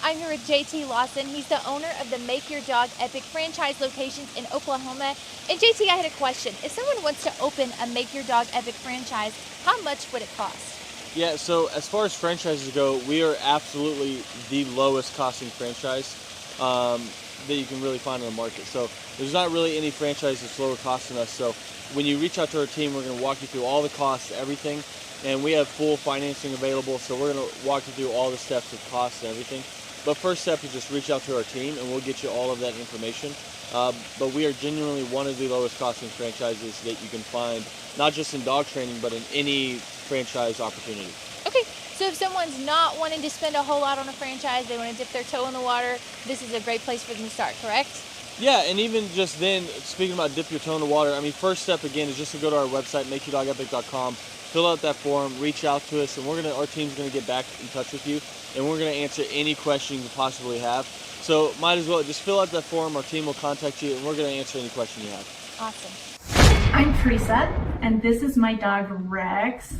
I'm here with JT Lawson. He's the owner of the Make Your Dog Epic franchise locations in Oklahoma. And JT, I had a question. If someone wants to open a Make Your Dog Epic franchise, how much would it cost? Yeah, so as far as franchises go, we are absolutely the lowest costing franchise that you can really find on the market. So there's not really any franchise that's lower cost than us. So when you reach out to our team, we're going to walk you through all the costs, everything. And we have full financing available, so we're going to walk you through all the steps of costs and everything. But first step is just reach out to our team, and we'll get you all of that information. But we are genuinely one of the lowest costing franchises that you can find, not just in dog training, but in any franchise opportunity. Okay, so if someone's not wanting to spend a whole lot on a franchise, they want to dip their toe in the water, this is a great place for them to start, correct? Yeah, and even just then, speaking about dip your toe in the water, I mean, first step again is just to go to our website, makeyourdogepic.com. Fill out that form, reach out to us, and our team's gonna get back in touch with you, and we're gonna answer any question you possibly have. So might as well just fill out that form. Our team will contact you, and we're gonna answer any question you have. Awesome. I'm Teresa, and this is my dog Rex.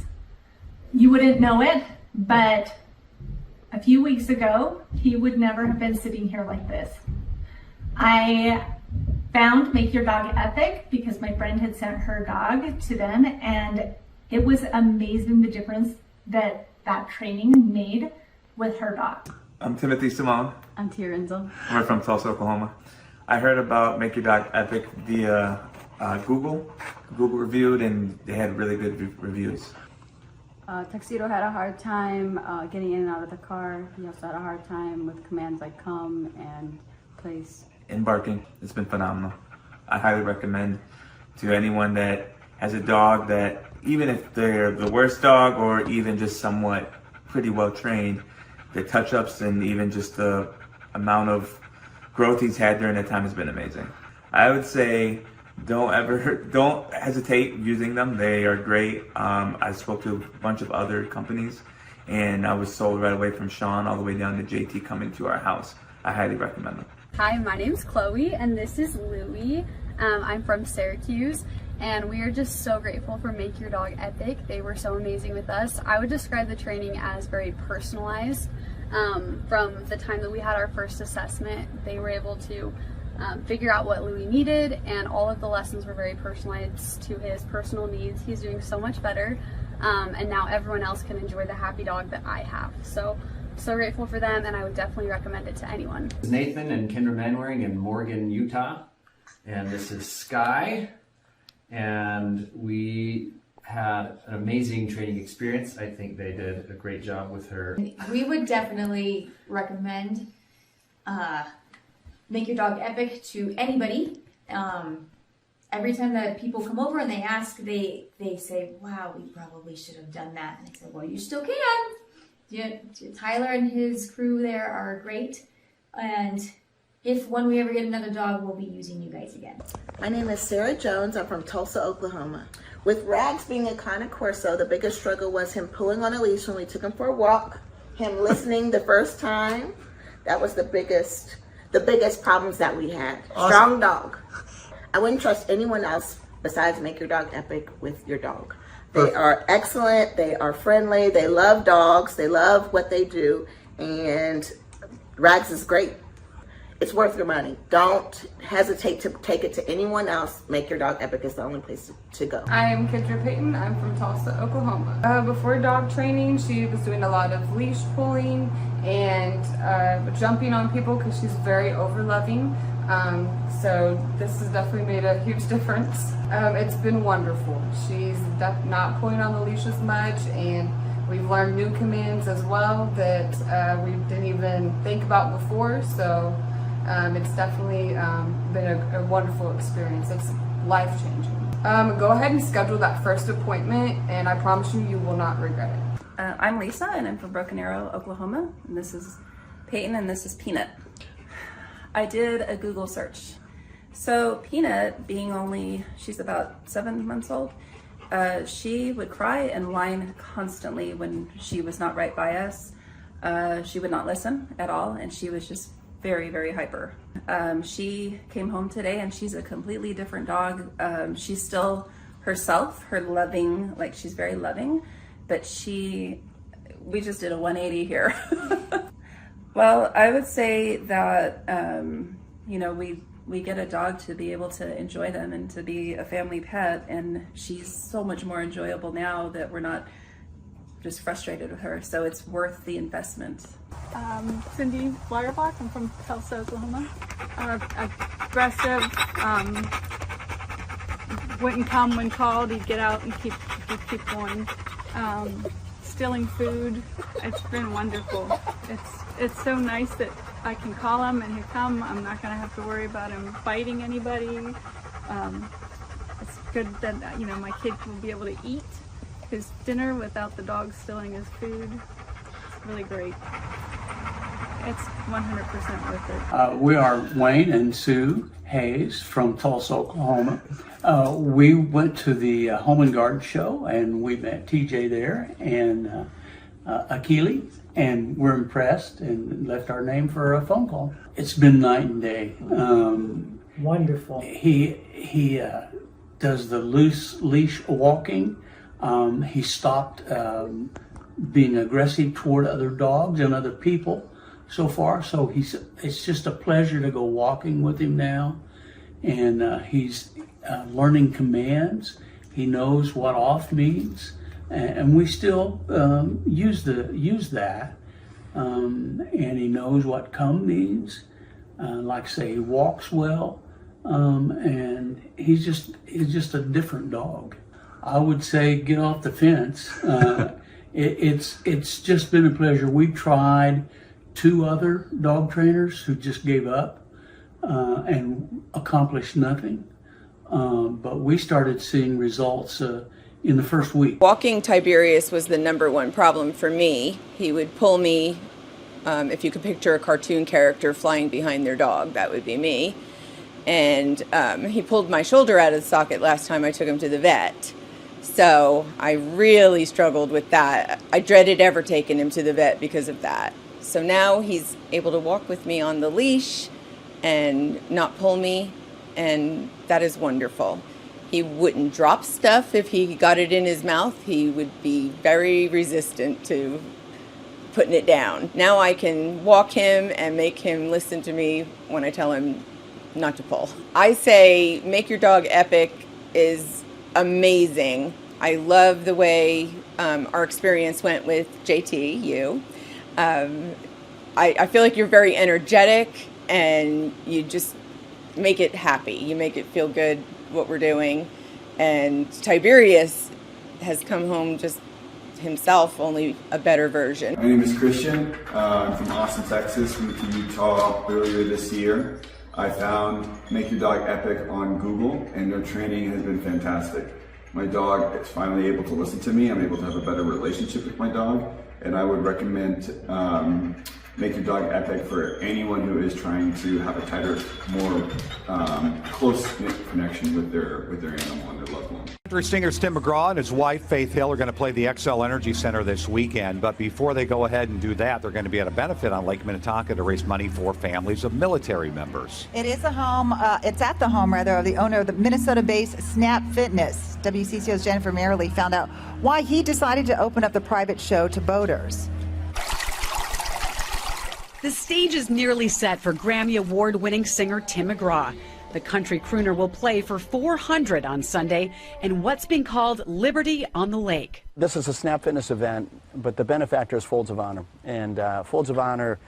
You wouldn't know it, but a few weeks ago, he would never have been sitting here like this. I found Make Your Dog Epic because my friend had sent her dog to them, and it was amazing the difference that training made with her dog. I'm Timothy Simone. I'm Tia Renzel. We're from Tulsa, Oklahoma. I heard about Make Your Dog Epic via Google. Google reviewed, and they had really good reviews. Tuxedo had a hard time getting in and out of the car. He also had a hard time with commands like come and place. And barking. It's been phenomenal. I highly recommend to anyone that has a dog that, even if they're the worst dog or even just somewhat pretty well trained, the touch-ups and even just the amount of growth he's had during that time has been amazing. I would say don't hesitate using them. They are great. I spoke to a bunch of other companies, and I was sold right away from Sean all the way down to JT coming to our house. I highly recommend them. Hi, my name's Chloe, and this is Louie. I'm from Syracuse, and we are just so grateful for Make Your Dog Epic. They were so amazing with us. I would describe the training as very personalized. From the time that we had our first assessment, they were able to figure out what Louie needed, and all of the lessons were very personalized to his personal needs. He's doing so much better, and now everyone else can enjoy the happy dog that I have. So grateful for them, and I would definitely recommend it to anyone. This is Nathan and Kendra Manwaring in Morgan, Utah. And this is Sky. And we had an amazing training experience. I think they did a great job with her. We would definitely recommend Make Your Dog Epic to anybody. Every time that people come over and they ask, they say, wow, we probably should have done that. And I said, well, you still can. Yeah, Tyler and his crew there are great, and when we ever get another dog, we'll be using you guys again. My name is Sarah Jones. I'm from Tulsa, Oklahoma. With Rags being a kind of Corso, the biggest struggle was him pulling on a leash when we took him for a walk, him listening the first time. That was the biggest problems that we had. Awesome. Strong dog. I wouldn't trust anyone else besides Make Your Dog Epic with your dog. They are excellent, they are friendly, they love dogs, they love what they do, and Rags is great. It's worth your money. Don't hesitate to take it to anyone else. Make Your Dog Epic is the only place to go. I am Kendra Payton. I'm from Tulsa, Oklahoma. Before dog training, she was doing a lot of leash pulling and jumping on people because she's very over-loving. So this has definitely made a huge difference. It's been wonderful. She's not pulling on the leash as much, and we've learned new commands as well that we didn't even think about before. So it's definitely been a wonderful experience. It's life-changing. Go ahead and schedule that first appointment, and I promise you, you will not regret it. I'm Lisa, and I'm from Broken Arrow, Oklahoma. And this is Peyton, and this is Peanut. I did a Google search. So Peanut, she's about 7 months old, she would cry and whine constantly when she was not right by us. She would not listen at all, and she was just very, very hyper. She came home today, and she's a completely different dog. She's still herself, she's very loving, but we just did a 180 here. Well, I would say that, we get a dog to be able to enjoy them and to be a family pet, and she's so much more enjoyable now that we're not just frustrated with her, so it's worth the investment. Cindy Wirebach, I'm from Tulsa, Oklahoma. Aggressive, wouldn't come when called, he'd get out and keep going. Stealing food, it's been wonderful. It's so nice that I can call him and he'll come. I'm not going to have to worry about him biting anybody. It's good that my kid will be able to eat his dinner without the dog stealing his food. It's really great. It's 100% worth it. We are Wayne and Sue Hayes from Tulsa, Oklahoma. We went to the Home and Garden show and we met TJ there and Akili, and we're impressed and left our name for a phone call. It's been night and day. Wonderful. He does the loose leash walking. He stopped being aggressive toward other dogs and other people so far. So it's just a pleasure to go walking with him now. And he's learning commands. He knows what off means. And we still use that. And he knows what come means. Like I say, he walks well. And he's just a different dog. I would say get off the fence. It's just been a pleasure. We've tried 2 other dog trainers who just gave up and accomplished nothing. But we started seeing results in the first week. Walking Tiberius was the #1 problem for me. He would pull me, if you could picture a cartoon character flying behind their dog, that would be me. And he pulled my shoulder out of the socket last time I took him to the vet. So I really struggled with that. I dreaded ever taking him to the vet because of that. So now he's able to walk with me on the leash and not pull me, and that is wonderful. He wouldn't drop stuff if he got it in his mouth. He would be very resistant to putting it down. Now I can walk him and make him listen to me when I tell him not to pull. I say Make Your Dog Epic is amazing. I love the way our experience went with JT, you. I feel like you're very energetic and you just make it happy. You make it feel good what we're doing. And Tiberius has come home just himself, only a better version. My name is Christian. I'm from Austin, Texas. Moved to Utah earlier this year. I found Make Your Dog Epic on Google, and their training has been fantastic. My dog is finally able to listen to me. I'm able to have a better relationship with my dog, and I would recommend Make Your Dog Epic for anyone who is trying to have a tighter, more close-knit connection with their animal and their loved one. Country singers Tim McGraw and his wife Faith Hill are going to play the XL Energy Center this weekend, but before they go ahead and do that, they're going to be at a benefit on Lake Minnetonka to raise money for families of military members. It is a home, it's at the home rather of the owner of the Minnesota-based Snap Fitness. WCCO's Jennifer Merrily found out why he decided to open up the private show to boaters. The stage is nearly set for Grammy Award-winning singer Tim McGraw. The country crooner will play for 400 on Sunday in what's being called Liberty on the Lake. This is a Snap Fitness event, but the benefactor is Folds of Honor. And Folds of Honor,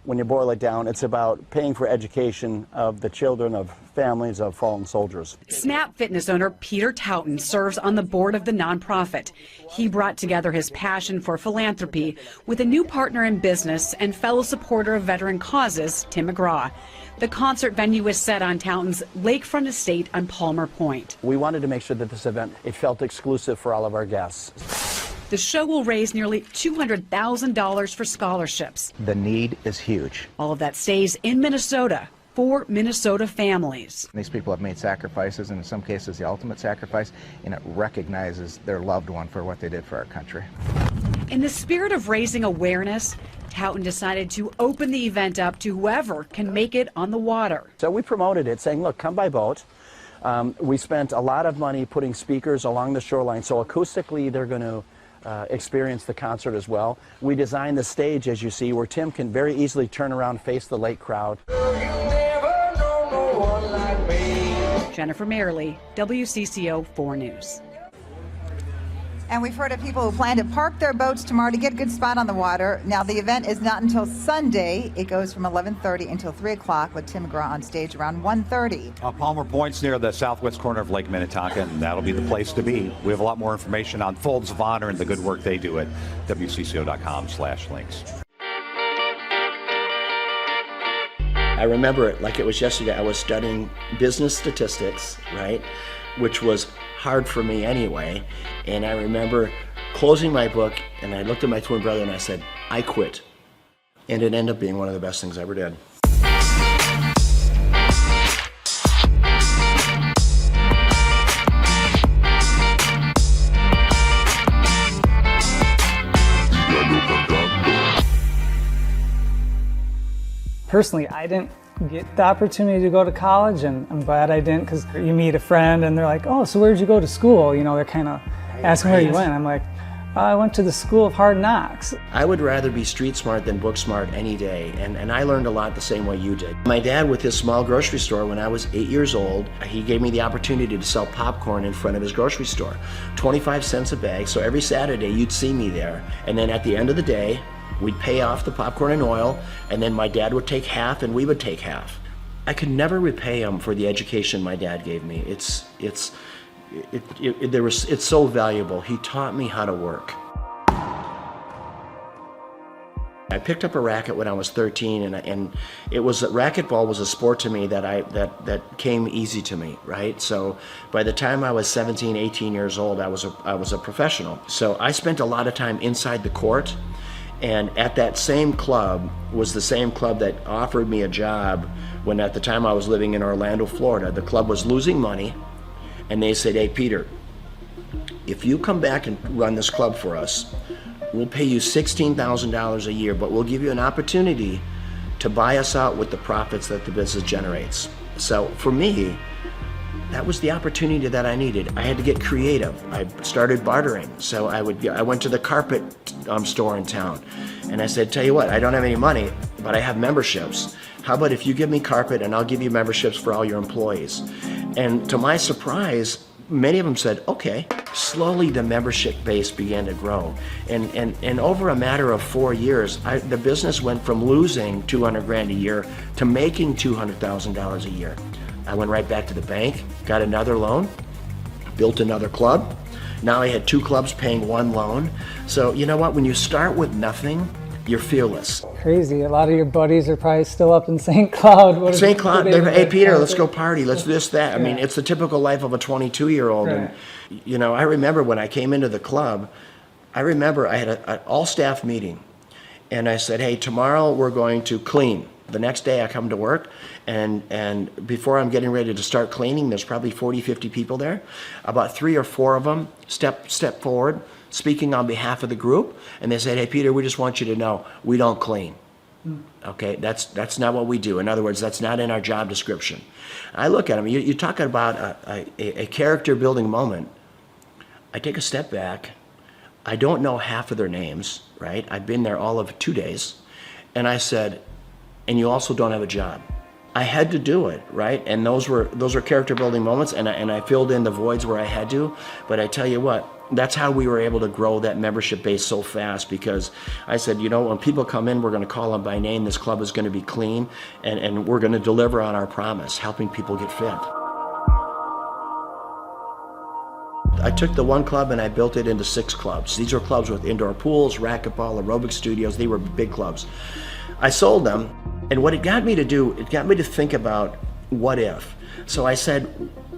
when you boil it down, it's about paying for education of the children of families of fallen soldiers. Snap Fitness owner Peter Taunton serves on the board of the nonprofit. He brought together his passion for philanthropy with a new partner in business and fellow supporter of veteran causes, Tim McGraw. The concert venue is set on Taunton's lakefront estate on Palmer Point. We wanted to make sure that this event, it felt exclusive for all of our guests. The show will raise nearly $200,000 for scholarships. The need is huge. All of that stays in Minnesota for Minnesota families. These people have made sacrifices, and in some cases the ultimate sacrifice, and it recognizes their loved one for what they did for our country. In the spirit of raising awareness, Taunton decided to open the event up to whoever can make it on the water. So we promoted it, saying, look, come by boat. We spent a lot of money putting speakers along the shoreline, so acoustically they're going to experience the concert as well. We designed the stage, as you see, where Tim can very easily turn around, face the lake crowd. Jennifer Merrily, WCCO 4 News. And we've heard of people who plan to park their boats tomorrow to get a good spot on the water. Now, the event is not until Sunday. It goes from 11:30 until 3 o'clock with Tim McGraw on stage around 1:30. Palmer Point's near the southwest corner of Lake Minnetonka, and that'll be the place to be. We have a lot more information on Folds of Honor and the good work they do at WCCO.com/links. I remember it like it was yesterday. I was studying business statistics, right, which was hard for me anyway. And I remember closing my book, and I looked at my twin brother and I said, I quit. And it ended up being one of the best things I ever did. Personally, I didn't get the opportunity to go to college, and I'm glad I didn't, because you meet a friend and they're like, oh, so where'd you go to school? You know, they're kind of asking where you went. I'm like, I went to the School of Hard Knocks. I would rather be street smart than book smart any day, and I learned a lot the same way you did. My dad, with his small grocery store, when I was 8 years old, he gave me the opportunity to sell popcorn in front of his grocery store. 25 cents a bag, so every Saturday you'd see me there, and then at the end of the day, we'd pay off the popcorn and oil, and then my dad would take half and we would take half. I could never repay him for the education my dad gave me. It's so valuable. He taught me how to work. I picked up a racket when I was 13, and racquetball was a sport to me that came easy to me, right? So by the time I was 17, 18 years old, I was a professional. So I spent a lot of time inside the court. And at that same club was the same club that offered me a job when, at the time, I was living in Orlando, Florida. The club was losing money, and they said, hey, Peter, if you come back and run this club for us, we'll pay you $16,000 a year, but we'll give you an opportunity to buy us out with the profits that the business generates. So for me, that was the opportunity that I needed. I had to get creative. I started bartering. So I went to the carpet store in town, and I said, tell you what, I don't have any money, but I have memberships. How about if you give me carpet and I'll give you memberships for all your employees? And to my surprise, many of them said, okay. Slowly the membership base began to grow. And over a matter of 4 years, the business went from losing $200,000 a year to making $200,000 a year. I went right back to the bank, got another loan, built another club. Now I had 2 clubs paying 1 loan. So you know what, when you start with nothing, you're fearless. Crazy, a lot of your buddies are probably still up in St. Cloud. St. Cloud, hey Peter, let's go party, let's do this, that. I mean, it's the typical life of a 22-year-old. Right. And you know, I remember when I came into the club, I had an all-staff meeting. And I said, hey, tomorrow we're going to clean. The next day I come to work, and before I'm getting ready to start cleaning, there's probably 40, 50 people there. About 3 or 4 of them step forward, speaking on behalf of the group, and they said, hey, Peter, we just want you to know, we don't clean. Okay, that's not what we do. In other words, that's not in our job description. I look at them, you're talking about a character building moment. I take a step back. I don't know half of their names, right? I've been there all of 2 days. And I said, and you also don't have a job. I had to do it, right? And those were character building moments, and I filled in the voids where I had to. But I tell you what, that's how we were able to grow that membership base so fast, because I said, you know, when people come in, we're going to call them by name. This club is going to be clean, and we're going to deliver on our promise, helping people get fit. I took the 1 club and I built it into 6 clubs. These are clubs with indoor pools, racquetball, aerobic studios. They were big clubs. I sold them, and what it got me to do, it got me to think about what if. So I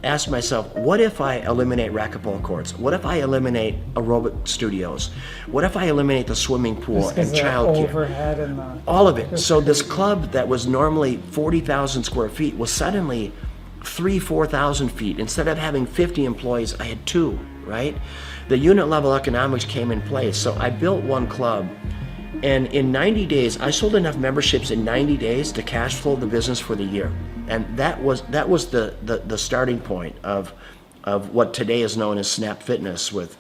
asked myself, what if I eliminate racquetball courts? What if I eliminate aerobic studios? What if I eliminate the swimming pool and childcare? All of it. So this club that was normally 40,000 square feet was suddenly 4,000 feet. Instead of having 50 employees, I had 2, right? The unit level economics came in place. So I built 1 club. And in 90 days, I sold enough memberships in 90 days to cash flow the business for the year. And that was the starting point of of what today is known as Snap Fitness, with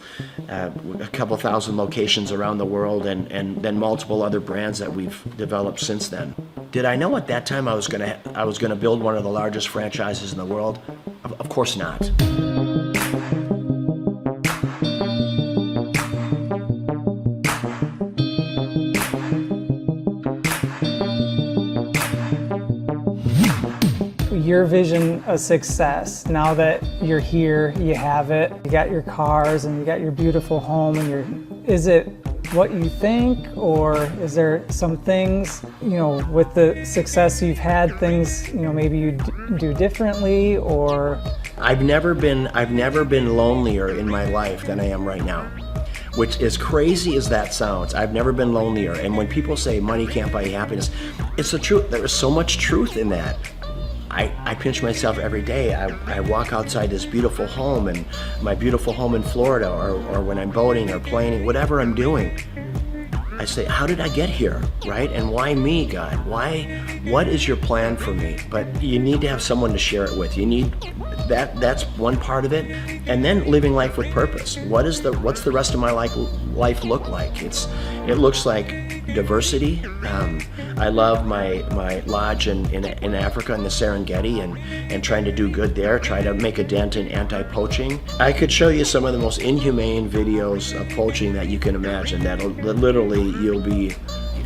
a couple thousand locations around the world, and then multiple other brands that we've developed since then. Did I know at that time I was gonna build one of the largest franchises in the world? Of course not. Your vision of success, now that you're here, you have it, you got your cars and you got your beautiful home, and is it what you think, or is there some things, with the success you've had, things, maybe you do differently, or? I've never been lonelier in my life than I am right now. Which, as crazy as that sounds, I've never been lonelier. And when people say money can't buy you happiness, it's the truth. There is so much truth in that. I pinch myself every day. I walk outside this beautiful home, and my beautiful home in Florida, or when I'm boating or planing, whatever I'm doing, I say, how did I get here, right? And why me, God? What is your plan for me? But you need to have someone to share it with. You need that's one part of it. And then living life with purpose. What's the rest of my life look like? It looks like diversity. I love my lodge in Africa, in the Serengeti, and trying to do good there, try to make a dent in anti-poaching. I could show you some of the most inhumane videos of poaching that you can imagine, that literally you'll be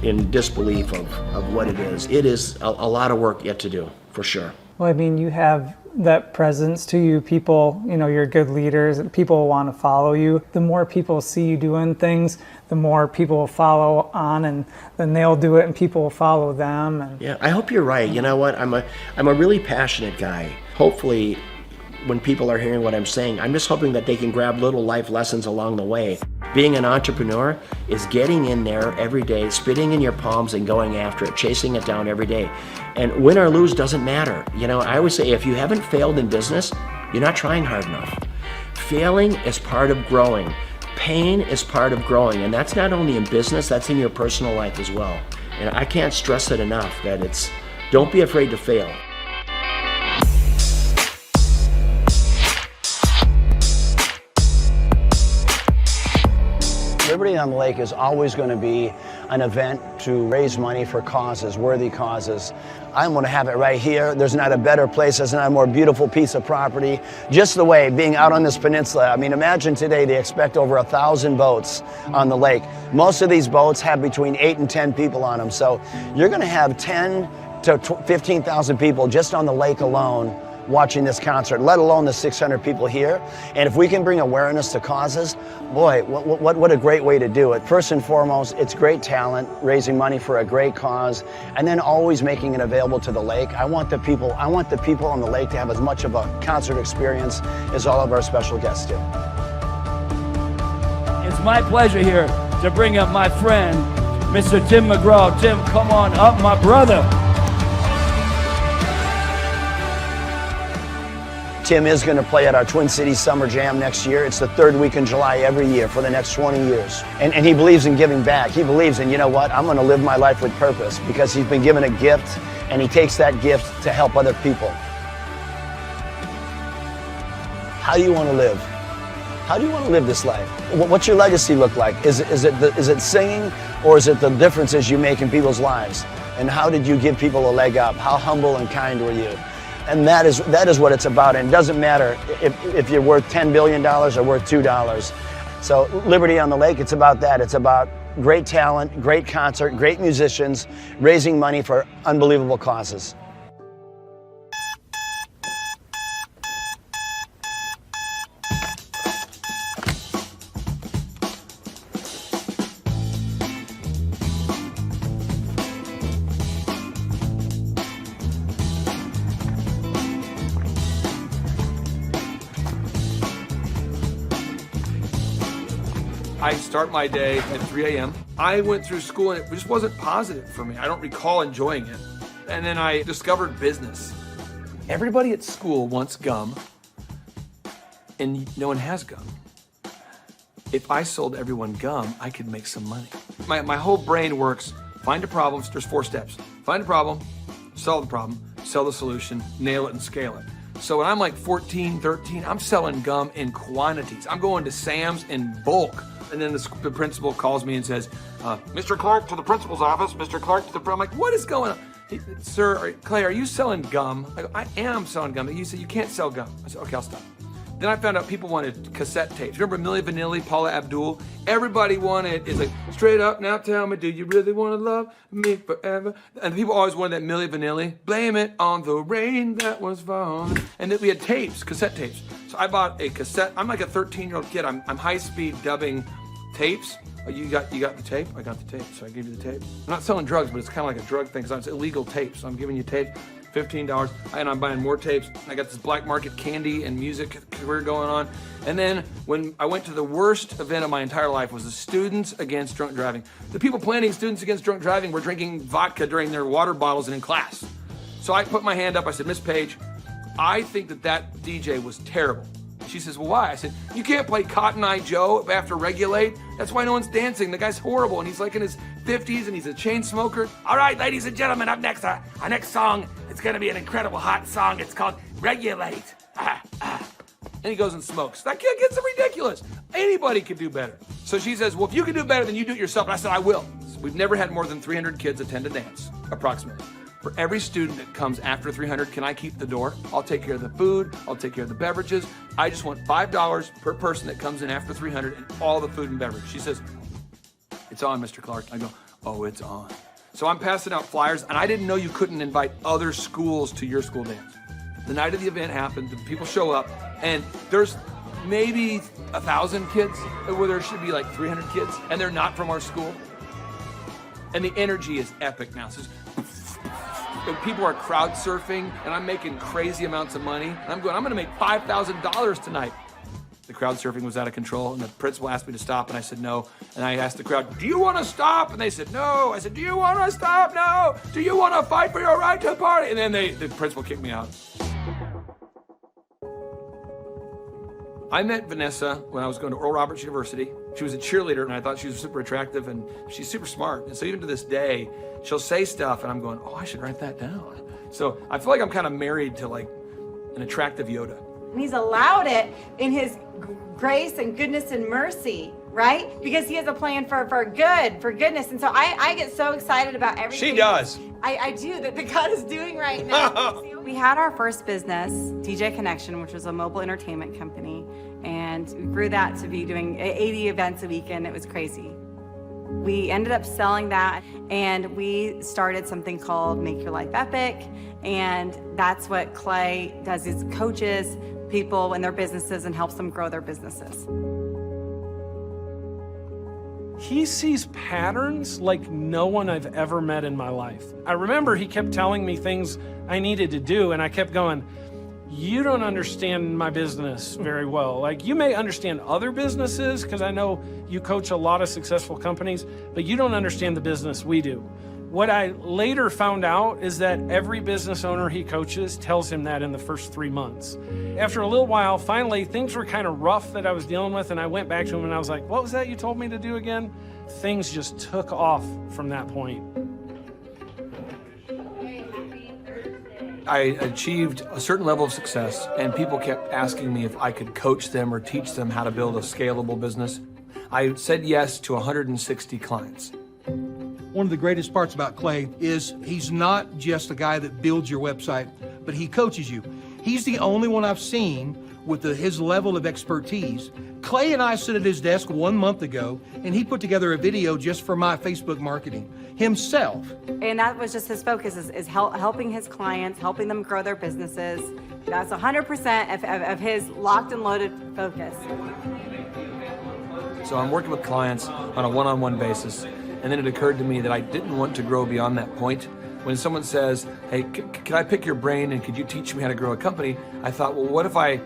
in disbelief of what it is. It is a lot of work yet to do, for sure. Well, I mean, you have that presence to you. People, you're good leaders, and people want to follow you. The more people see you doing things, the more people will follow on, and then they'll do it and people will follow them. And yeah, I hope you're right. You know what? I'm a really passionate guy. Hopefully, when people are hearing what I'm saying, I'm just hoping that they can grab little life lessons along the way. Being an entrepreneur is getting in there every day, spitting in your palms and going after it, chasing it down every day. And win or lose doesn't matter. I always say, if you haven't failed in business, you're not trying hard enough. Failing is part of growing. Pain is part of growing. And that's not only in business, that's in your personal life as well. And I can't stress it enough that don't be afraid to fail. Liberty on the Lake is always going to be an event to raise money for causes, worthy causes. I'm going to have it right here. There's not a better place, there's not a more beautiful piece of property. Just the way, being out on this peninsula, I mean, imagine today they expect over 1,000 boats on the lake. Most of these boats have between 8 and 10 people on them, so you're going to have 10 to 15,000 people just on the lake alone watching this concert, let alone the 600 people here. And if we can bring awareness to causes, boy, what a great way to do it. First and foremost, it's great talent, raising money for a great cause, and then always making it available to the lake. I want the people on the lake to have as much of a concert experience as all of our special guests do. It's my pleasure here to bring up my friend, Mr. Tim McGraw. Tim, come on up, my brother. Tim is going to play at our Twin Cities Summer Jam next year. It's the third week in July every year for the next 20 years. And he believes in giving back. He believes in, you know what, I'm going to live my life with purpose, because he's been given a gift and he takes that gift to help other people. How do you want to live? How do you want to live this life? What's your legacy look like? Is it singing, or is it the differences you make in people's lives? And how did you give people a leg up? How humble and kind were you? And that is what it's about. And it doesn't matter if you're worth $10 billion or worth $2. So Liberty on the Lake, it's about that. It's about great talent, great concert, great musicians, raising money for unbelievable causes. I start my day at 3 a.m. I went through school and it just wasn't positive for me. I don't recall enjoying it. And then I discovered business. Everybody at school wants gum, and no one has gum. If I sold everyone gum, I could make some money. My whole brain works, find a problem, there's 4 steps. Find a problem, solve the problem, sell the solution, nail it and scale it. So when I'm like 14, 13, I'm selling gum in quantities. I'm going to Sam's in bulk. And then the principal calls me and says, Mr. Clark to the principal's office, Mr. Clark to the... I'm like, what is going on? Sir, Clay, are you selling gum? I go, I am selling gum. He said, you can't sell gum. I said, okay, I'll stop. Then I found out people wanted cassette tapes. Remember Milli Vanilli, Paula Abdul? Everybody wanted, it's like, straight up, now tell me, do you really want to love me forever? And people always wanted that Milli Vanilli. Blame it on the rain that was falling. And then we had tapes, cassette tapes. So I bought a cassette. I'm like a 13-year-old kid. I'm high-speed dubbing tapes. Oh, you got the tape? I got the tape, so I gave you the tape. I'm not selling drugs, but it's kind of like a drug thing, because it's illegal tapes. So I'm giving you tape. $15, and I'm buying more tapes. I got this black market candy and music career going on. And then when I went to the worst event of my entire life was the Students Against Drunk Driving. The people planning Students Against Drunk Driving were drinking vodka during their water bottles and in class. So I put my hand up, I said, Miss Page, I think that DJ was terrible. She says, well, why? I said, you can't play Cotton Eye Joe after Regulate. That's why no one's dancing. The guy's horrible, and he's like in his 50s, and he's a chain smoker. All right, ladies and gentlemen, up next, our next song, it's gonna be an incredible hot song. It's called Regulate. And he goes and smokes. That kid gets ridiculous. Anybody could do better. So she says, well, if you can do better, then you do it yourself. And I said, I will. We've never had more than 300 kids attend a dance, approximately. For every student that comes after 300, can I keep the door? I'll take care of the food. I'll take care of the beverages. I just want $5 per person that comes in after 300 and all the food and beverage. She says, it's on, Mr. Clark. I go, oh, it's on. So I'm passing out flyers, and I didn't know you couldn't invite other schools to your school dance. The night of the event happened, the people show up, and there's maybe 1,000 kids, where there should be like 300 kids, and they're not from our school. And the energy is epic now. So people are crowd surfing, and I'm making crazy amounts of money. And I'm gonna make $5,000 tonight. The crowd surfing was out of control, and the principal asked me to stop, and I said no. And I asked the crowd, do you want to stop? And they said no. I said, do you want to stop? No. Do you want to fight for your right to party? And then the principal kicked me out. I met Vanessa when I was going to Oral Roberts University. She was a cheerleader, and I thought she was super attractive, and she's super smart. And so even to this day, she'll say stuff, and I'm going, oh, I should write that down. So I feel like I'm kind of married to like an attractive Yoda. And he's allowed it in his grace and goodness and mercy, right? Because he has a plan for goodness. And so I get so excited about everything. She does. I do, that God is doing right now. We had our first business, DJ Connection, which was a mobile entertainment company. And we grew that to be doing 80 events a weekend. It was crazy. We ended up selling that, and we started something called Make Your Life Epic. And that's what Clay does, is coaches people in their businesses and helps them grow their businesses. He sees patterns like no one I've ever met in my life. I remember he kept telling me things I needed to do, and I kept going, you don't understand my business very well. Like, you may understand other businesses, because I know you coach a lot of successful companies, but you don't understand the business we do. What I later found out is that every business owner he coaches tells him that in the first 3 months. After a little while, finally, things were kind of rough that I was dealing with, and I went back to him and I was like, what was that you told me to do again? Things just took off from that point. I achieved a certain level of success, and people kept asking me if I could coach them or teach them how to build a scalable business. I said yes to 160 clients. One of the greatest parts about Clay is he's not just a guy that builds your website, but he coaches you. He's the only one I've seen with his level of expertise. Clay and I stood at his desk 1 month ago, and he put together a video just for my Facebook marketing himself. And that was just his focus, is helping his clients, helping them grow their businesses. That's 100% of his locked and loaded focus. So I'm working with clients on a one-on-one basis, and then it occurred to me that I didn't want to grow beyond that point. When someone says, hey, can I pick your brain and could you teach me how to grow a company? I thought, well, what if I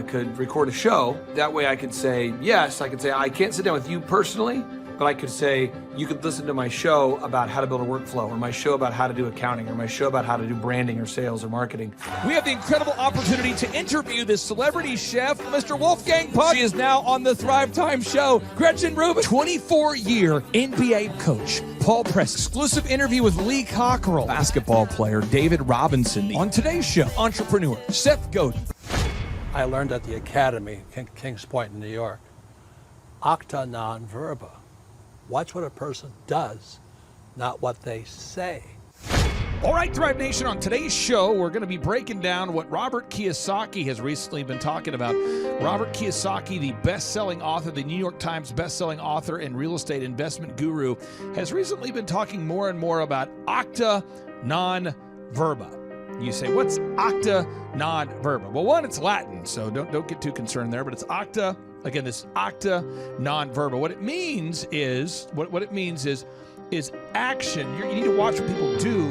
could record a show? That way I could say, yes, I could say, I can't sit down with you personally, but I could say, you could listen to my show about how to build a workflow, or my show about how to do accounting, or my show about how to do branding or sales or marketing. We have the incredible opportunity to interview this celebrity chef, Mr. Wolfgang Puck. She is now on the Thrive Time show. Gretchen Rubin, 24-year NBA coach. Paul Press, exclusive interview with Lee Cockrell. Basketball player David Robinson. On today's show, entrepreneur Seth Godin. I learned at the Academy, Kings Point in New York, acta non verba. Watch what a person does, not what they say. All right, Thrive Nation, on today's show, we're going to be breaking down what Robert Kiyosaki has recently been talking about. Robert Kiyosaki, the best-selling author, the New York Times best-selling author and real estate investment guru, has recently been talking more and more about acta non verba. You say, what's acta non verba? Well, one, it's Latin, so don't get too concerned there, but it's acta. Again, this acta non verba. What it means is action. You need to watch what people do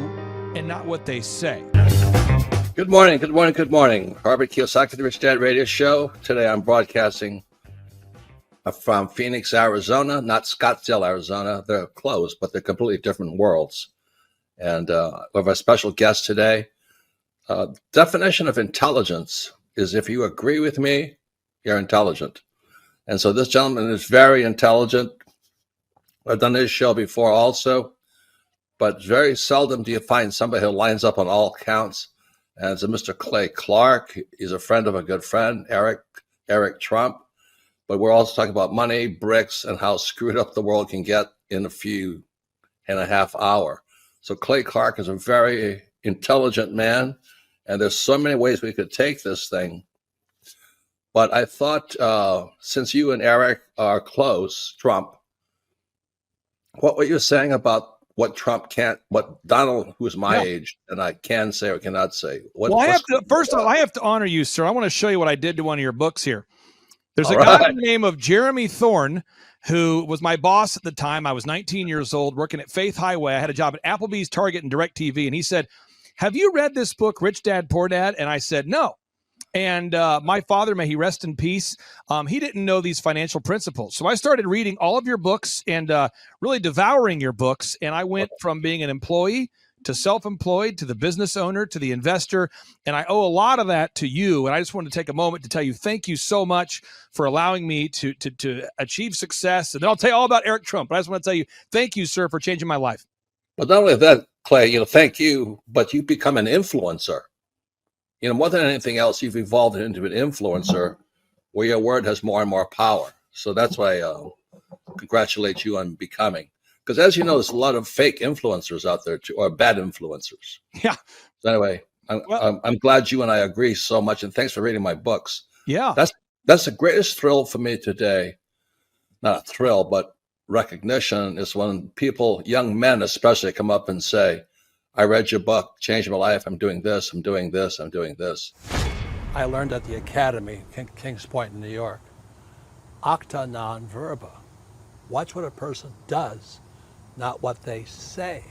and not what they say. Good morning, good morning, good morning. Robert Kiyosaki, the Rich Dad Radio Show. Today I'm broadcasting from Phoenix, Arizona, not Scottsdale, Arizona. They're close, but they're completely different worlds. And we have a special guest today. Definition of intelligence is if you agree with me, you're intelligent. And so this gentleman is very intelligent. I've done this show before also, but very seldom do you find somebody who lines up on all counts. And it's a Mr. Clay Clark. He's a friend of a good friend, Eric Trump. But we're also talking about money, bricks, and how screwed up the world can get in a few and a half hour. So Clay Clark is a very intelligent man, and there's so many ways we could take this thing. But I thought, since you and Eric are close, Trump, what were you saying about what Trump can't, what Donald, who's my age, and I can say or cannot say? First of all, I have to honor you, sir. I want to show you what I did to one of your books here. There's a guy by the name of Jeremy Thorne, who was my boss at the time. I was 19 years old, working at Faith Highway. I had a job at Applebee's, Target, and DirecTV. And he said, have you read this book, Rich Dad, Poor Dad? And I said, no. And my father, may he rest in peace, he didn't know these financial principles. So I started reading all of your books and really devouring your books. And I went from being an employee to self-employed to the business owner to the investor. And I owe a lot of that to you. And I just wanted to take a moment to tell you thank you so much for allowing me to achieve success. And then I'll tell you all about Eric Trump. But I just want to tell you thank you, sir, for changing my life. But not only that, Clay, thank you, but you become an influencer. More than anything else, you've evolved into an influencer where your word has more and more power. So that's why I congratulate you on becoming. Because as you know, there's a lot of fake influencers out there, too, or bad influencers. Yeah. So anyway, I'm glad you and I agree so much, and thanks for reading my books. Yeah. That's the greatest thrill for me today. Not a thrill, but recognition is when people, young men especially, come up and say, I read your book, changed my life. I'm doing this, I'm doing this, I'm doing this. I learned at the Academy, Kings Point in New York, acta non verba. Watch what a person does, not what they say.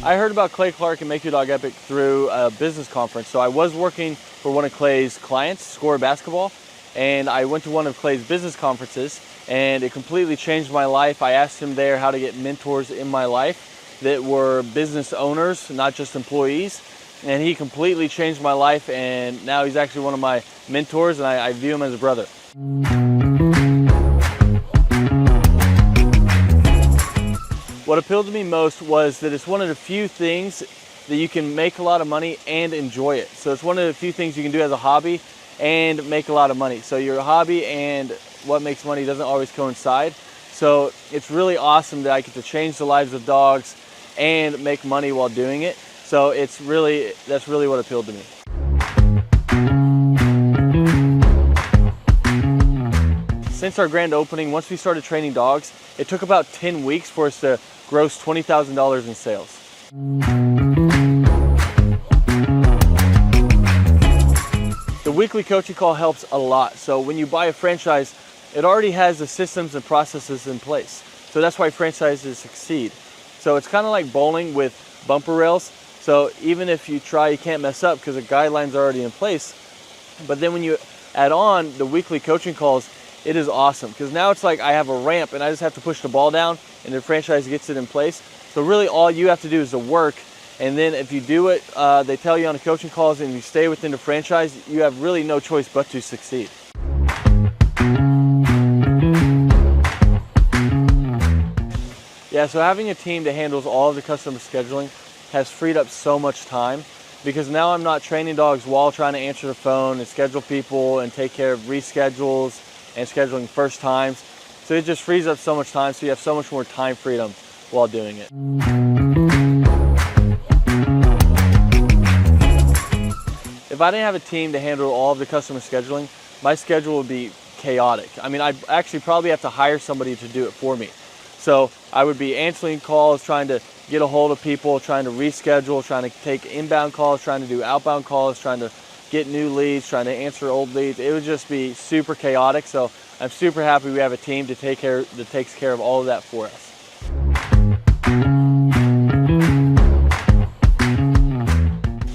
I heard about Clay Clark and Make Your Dog Epic through a business conference. So I was working for one of Clay's clients, Score Basketball, and I went to one of Clay's business conferences, and it completely changed my life. I asked him there how to get mentors in my life that were business owners, not just employees, and he completely changed my life, and now he's actually one of my mentors, and I view him as a brother. What appealed to me most was that it's one of the few things that you can make a lot of money and enjoy it. So it's one of the few things you can do as a hobby and make a lot of money. So your hobby and what makes money doesn't always coincide. So it's really awesome that I get to change the lives of dogs and make money while doing it. So that's really what appealed to me. Since our grand opening, once we started training dogs, it took about 10 weeks for us to gross $20,000 in sales. The weekly coaching call helps a lot. So when you buy a franchise, it already has the systems and processes in place. So that's why franchises succeed. So it's kind of like bowling with bumper rails. So even if you try, you can't mess up because the guidelines are already in place. But then when you add on the weekly coaching calls, it is awesome, because now it's like I have a ramp and I just have to push the ball down and the franchise gets it in place. So really all you have to do is the work, and then if you do it, they tell you on the coaching calls, and you stay within the franchise, you have really no choice but to succeed. Yeah, so having a team that handles all of the customer scheduling has freed up so much time, because now I'm not training dogs while trying to answer the phone and schedule people and take care of reschedules and scheduling first times. So it just frees up so much time, so you have so much more time freedom while doing it. If I didn't have a team to handle all of the customer scheduling, my schedule would be chaotic. I mean, I'd actually probably have to hire somebody to do it for me. So I would be answering calls, trying to get a hold of people, trying to reschedule, trying to take inbound calls, trying to do outbound calls, trying to get new leads, trying to answer old leads. It would just be super chaotic. So I'm super happy we have a team that takes care of all of that for us.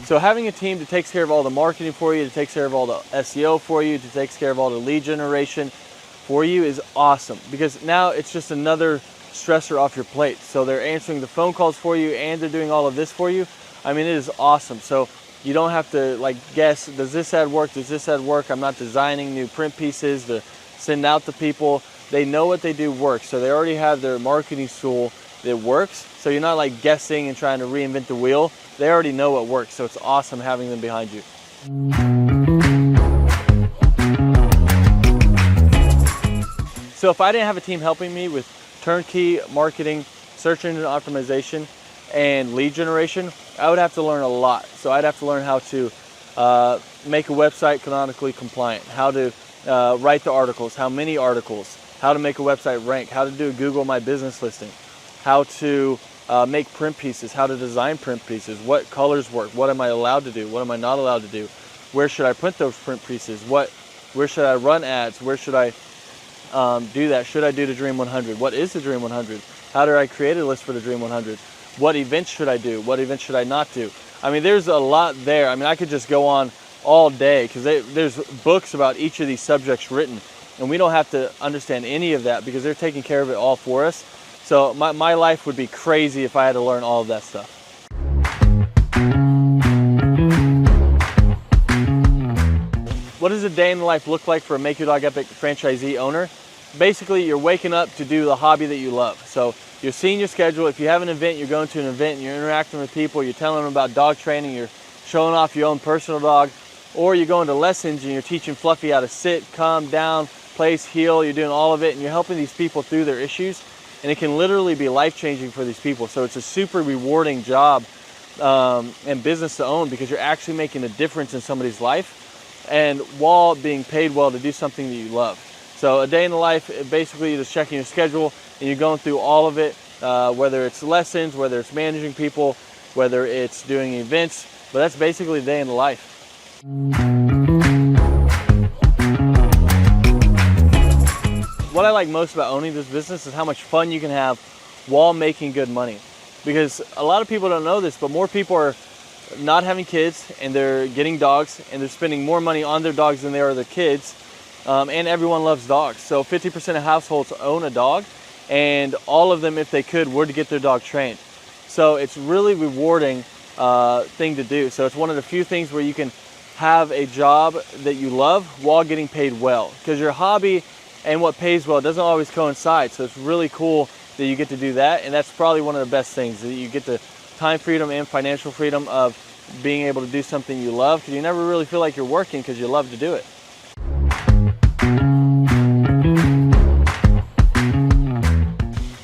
So having a team that takes care of all the marketing for you, that takes care of all the SEO for you, that takes care of all the lead generation for you is awesome, because now it's just another stressor off your plate. So they're answering the phone calls for you and they're doing all of this for you. I mean, it is awesome. So you don't have to like guess, does this ad work? Does this ad work? I'm not designing new print pieces to send out to people. They know what they do works. So they already have their marketing tool that works. So you're not like guessing and trying to reinvent the wheel. They already know what works. So it's awesome having them behind you. So if I didn't have a team helping me with turnkey marketing, search engine optimization, and lead generation, I would have to learn a lot. So I'd have to learn how to make a website canonically compliant, how to write the articles, how many articles, how to make a website rank, how to do a Google My Business listing, how to make print pieces, how to design print pieces, what colors work, what am I allowed to do, what am I not allowed to do, where should I print those print pieces, where should I run ads, where should I do that, should I do the Dream 100, what is the Dream 100, how do I create a list for the Dream 100, what events should I do, what events should I not do. I mean, there's a lot there. I mean, I could just go on all day, because there's books about each of these subjects written, and we don't have to understand any of that because they're taking care of it all for us. So my life would be crazy if I had to learn all of that stuff. What does a day in the life look like for a Make Your Dog Epic franchisee owner? Basically, you're waking up to do the hobby that you love. So you're seeing your schedule. If you have an event, you're going to an event and you're interacting with people, you're telling them about dog training, you're showing off your own personal dog, or you're going to lessons and you're teaching Fluffy how to sit, calm down, place, heel, you're doing all of it, and you're helping these people through their issues. And it can literally be life-changing for these people. So it's a super rewarding job and business to own, because you're actually making a difference in somebody's life, and while being paid well to do something that you love. So a day in the life, basically you're just checking your schedule and you're going through all of it, whether it's lessons, whether it's managing people, whether it's doing events, but that's basically a day in the life. What I like most about owning this business is how much fun you can have while making good money. Because a lot of people don't know this, but more people are not having kids and they're getting dogs, and they're spending more money on their dogs than they are their kids. And everyone loves dogs. So 50% of households own a dog, and all of them, if they could, were to get their dog trained. So it's really rewarding thing to do. So it's one of the few things where you can have a job that you love while getting paid well, because your hobby and what pays well doesn't always coincide. So it's really cool that you get to do that, and that's probably one of the best things, that you get the time freedom and financial freedom of being able to do something you love, because you never really feel like you're working because you love to do it.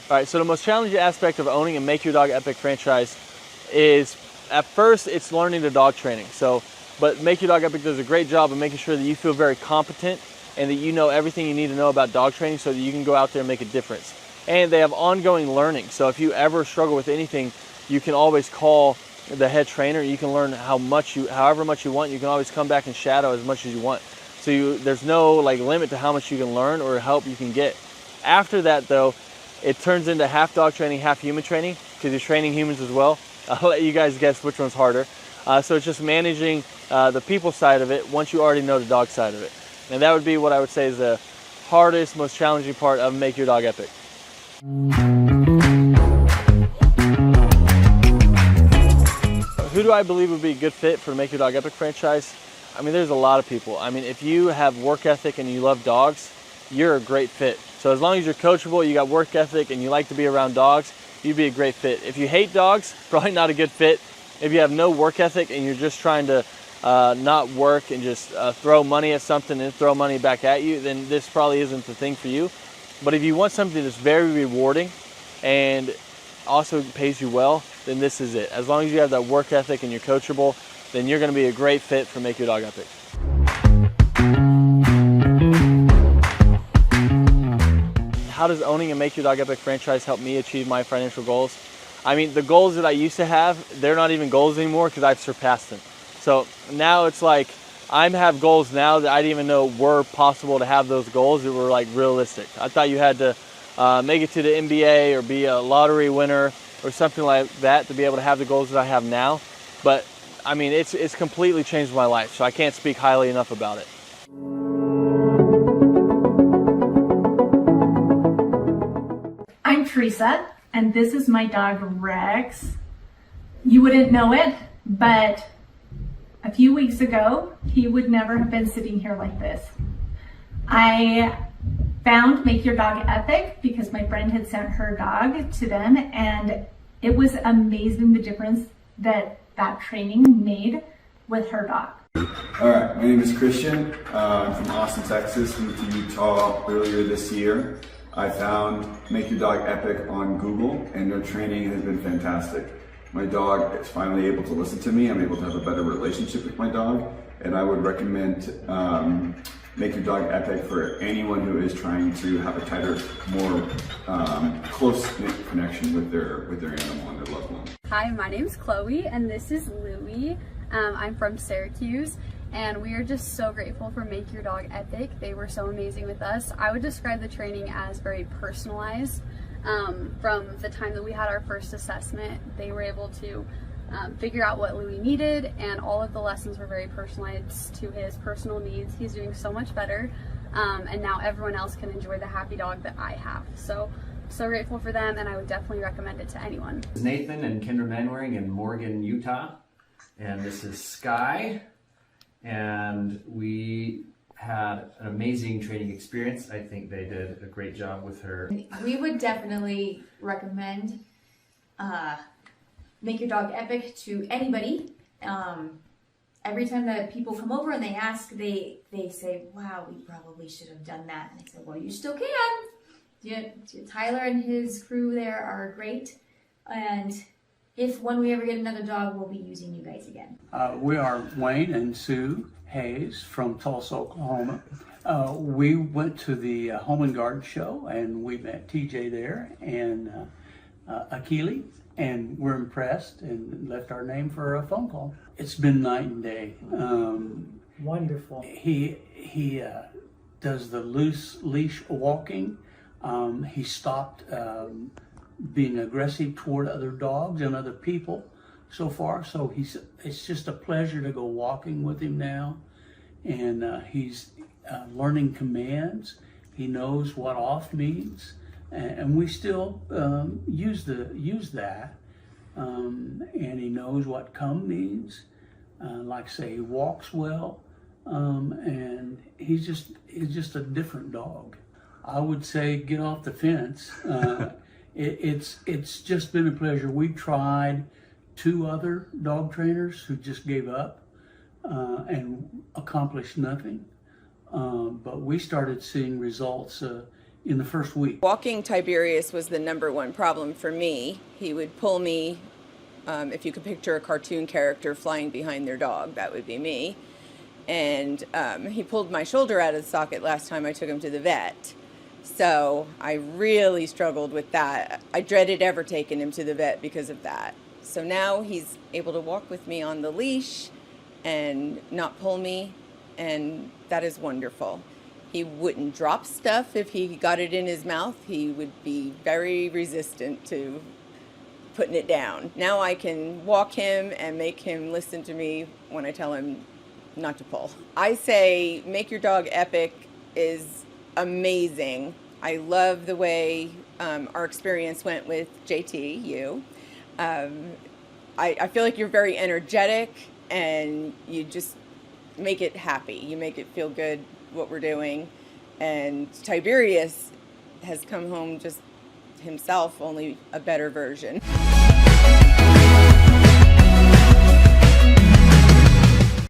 All right, so the most challenging aspect of owning a Make Your Dog Epic franchise is, at first, it's learning the dog training. But Make Your Dog Epic does a great job of making sure that you feel very competent and that you know everything you need to know about dog training so that you can go out there and make a difference. And they have ongoing learning. So if you ever struggle with anything, you can always call the head trainer. You can learn however much you want. You can always come back and shadow as much as you want. So there's no limit to how much you can learn or help you can get. After that, though, it turns into half dog training, half human training, because you're training humans as well. I'll let you guys guess which one's harder. So it's just managing the people side of it once you already know the dog side of it. And that would be what I would say is the hardest, most challenging part of Make Your Dog Epic. Who do I believe would be a good fit for the Make Your Dog Epic franchise? I mean, there's a lot of people. I mean, if you have work ethic and you love dogs, you're a great fit. So as long as you're coachable, you got work ethic, and you like to be around dogs, you'd be a great fit. If you hate dogs, probably not a good fit. If you have no work ethic and you're just trying to not work and just throw money at something and throw money back at you, then this probably isn't the thing for you. But if you want something that's very rewarding and also pays you well, then this is it. As long as you have that work ethic and you're coachable, then you're going to be a great fit for Make Your Dog Epic. How does owning a Make Your Dog Epic franchise help me achieve my financial goals? I mean, the goals that I used to have, they're not even goals anymore because I've surpassed them. So now it's like I have goals now that I didn't even know were possible to have those goals that were like realistic. I thought you had to make it to the NBA or be a lottery winner or something like that to be able to have the goals that I have now. But I mean, it's completely changed my life, so I can't speak highly enough about it. I'm Teresa, and this is my dog Rex. You wouldn't know it, but a few weeks ago, he would never have been sitting here like this. I found Make Your Dog Epic because my friend had sent her dog to them, and it was amazing the difference that training made with her dog. All right, my name is Christian. I'm from Austin, Texas. Moved to Utah earlier this year. I found Make Your Dog Epic on Google, and their training has been fantastic. My dog is finally able to listen to me. I'm able to have a better relationship with my dog, and I would recommend Make Your Dog Epic for anyone who is trying to have a tighter, more close-knit connection with their animal and their loved one. Hi, my name's Chloe, and this is Louie. I'm from Syracuse, and we are just so grateful for Make Your Dog Epic. They were so amazing with us. I would describe the training as very personalized. From the time that we had our first assessment, they were able to figure out what Louie needed, and all of the lessons were very personalized to his personal needs. He's doing so much better, and now everyone else can enjoy the happy dog that I have. So grateful for them, and I would definitely recommend it to anyone. This is Nathan and Kendra Manwaring in Morgan, Utah, and this is Sky, and we had an amazing training experience. I think they did a great job with her. We would definitely recommend Make Your Dog Epic to anybody. Every time that people come over and they ask, they say, wow, we probably should have done that. And I said, well, you still can. Tyler and his crew there are great. And when we ever get another dog, we'll be using you guys again. We are Wayne and Sue Hayes from Tulsa, Oklahoma. We went to the Home and Garden show, and we met TJ there and Akili, and we're impressed and left our name for a phone call. It's been night and day. Wonderful. He does the loose leash walking. He stopped being aggressive toward other dogs and other people so far. So it's just a pleasure to go walking with him now. And he's learning commands. He knows what off means. And we still use that. And he knows what come means. Like say, he walks well. And he's just a different dog. I would say get off the fence. It's just been a pleasure. We tried 2 other dog trainers who just gave up and accomplished nothing. But we started seeing results in the first week. Walking Tiberius was the #1 problem for me. He would pull me, if you could picture a cartoon character flying behind their dog, that would be me. And he pulled my shoulder out of the socket last time I took him to the vet. So I really struggled with that. I dreaded ever taking him to the vet because of that. So now he's able to walk with me on the leash and not pull me, and that is wonderful. He wouldn't drop stuff if he got it in his mouth. He would be very resistant to putting it down. Now I can walk him and make him listen to me when I tell him not to pull. I say Make Your Dog Epic is amazing. I love the way our experience went with JT, you. I feel like you're very energetic and you just make it happy. You make it feel good what we're doing. And Tiberius has come home just himself, only a better version.